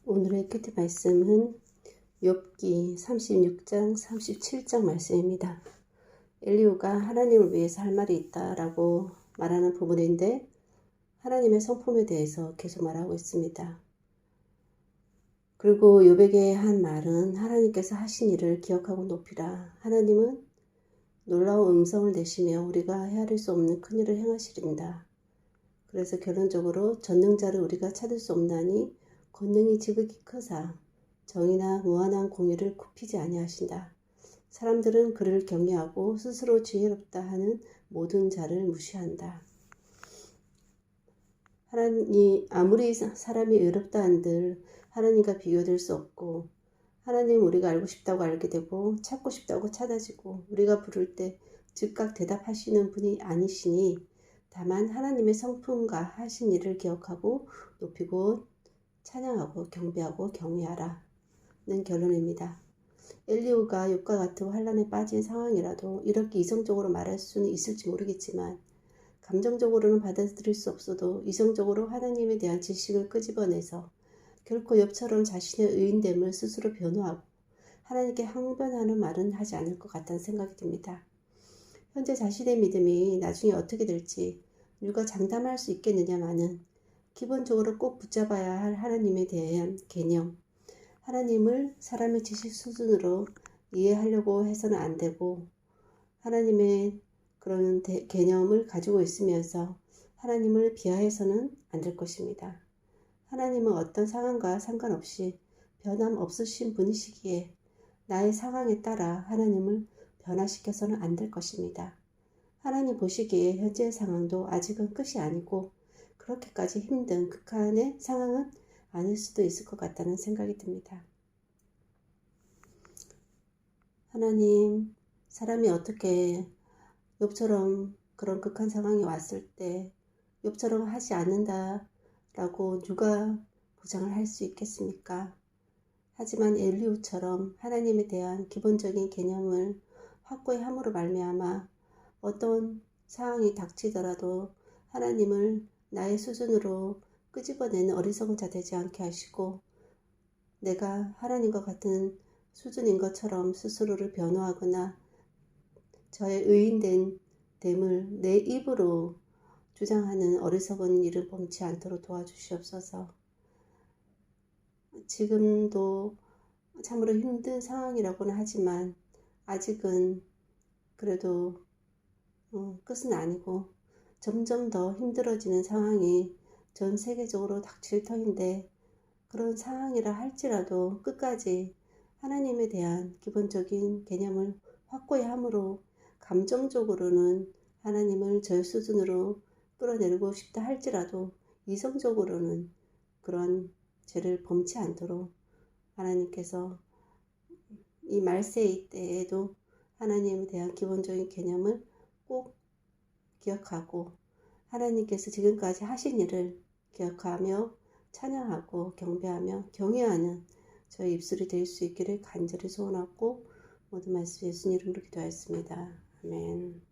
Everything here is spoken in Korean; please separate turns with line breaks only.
오늘의 큐티 말씀은 욥기 36장 37장 말씀입니다. 엘리후가 하나님을 위해서 할 말이 있다라고 말하는 부분인데 하나님의 성품에 대해서 계속 말하고 있습니다. 그리고 욥에게 한 말은 하나님께서 하신 일을 기억하고 높이라. 하나님은 놀라운 음성을 내시며 우리가 헤아릴 수 없는 큰일을 행하시린다. 그래서 결론적으로 전능자를 우리가 찾을 수 없나니 권능이 지극히 크사 정의나 무한한 공의를 굽히지 아니하신다. 사람들은 그를 경외하고 스스로 지혜롭다 하는 모든 자를 무시한다. 하나님 아무리 사람이 의롭다 한들 하나님과 비교될 수 없고 하나님 우리가 알고 싶다고 알게 되고 찾고 싶다고 찾아지고 우리가 부를 때 즉각 대답하시는 분이 아니시니 다만 하나님의 성품과 하신 일을 기억하고 높이고 찬양하고 경배하고 경외하라는 결론입니다. 엘리후가 욥과 같은 환난에 빠진 상황이라도 이렇게 이성적으로 말할 수는 있을지 모르겠지만 감정적으로는 받아들일 수 없어도 이성적으로 하나님에 대한 지식을 끄집어내서 결코 욥처럼 자신의 의인됨을 스스로 변호하고 하나님께 항변하는 말은 하지 않을 것 같다는 생각이 듭니다. 현재 자신의 믿음이 나중에 어떻게 될지 누가 장담할 수 있겠느냐마는 기본적으로 꼭 붙잡아야 할 하나님에 대한 개념, 하나님을 사람의 지식 수준으로 이해하려고 해서는 안 되고 하나님의 그런 개념을 가지고 있으면서 하나님을 비하해서는 안 될 것입니다. 하나님은 어떤 상황과 상관없이 변함 없으신 분이시기에 나의 상황에 따라 하나님을 변화시켜서는 안 될 것입니다. 하나님 보시기에 현재의 상황도 아직은 끝이 아니고 그렇게까지 힘든 극한의 상황은 아닐 수도 있을 것 같다는 생각이 듭니다. 하나님, 사람이 어떻게 욥처럼 그런 극한 상황이 왔을 때 욥처럼 하지 않는다라고 누가 보장을 할 수 있겠습니까? 하지만 엘리후처럼 하나님에 대한 기본적인 개념을 확고히 함으로 말미암아 어떤 상황이 닥치더라도 하나님을 나의 수준으로 끄집어내는 어리석은 자 되지 않게 하시고 내가 하나님과 같은 수준인 것처럼 스스로를 변호하거나 저의 의인된 됨을 내 입으로 주장하는 어리석은 일을 범치 않도록 도와주시옵소서. 지금도 참으로 힘든 상황이라고는 하지만 아직은 그래도 끝은 아니고 점점 더 힘들어지는 상황이 전 세계적으로 닥칠 터인데 그런 상황이라 할지라도 끝까지 하나님에 대한 기본적인 개념을 확고히 함으로 감정적으로는 하나님을 저의 수준으로 끌어내리고 싶다 할지라도 이성적으로는 그런 죄를 범치 않도록 하나님께서 이 말세의 때에도 하나님에 대한 기본적인 개념을 꼭 기억하고 하나님께서 지금까지 하신 일을 기억하며 찬양하고 경배하며 경외하는 저의 입술이 될 수 있기를 간절히 소원하고 모든 말씀 예수님 이름으로 기도하였습니다. 아멘.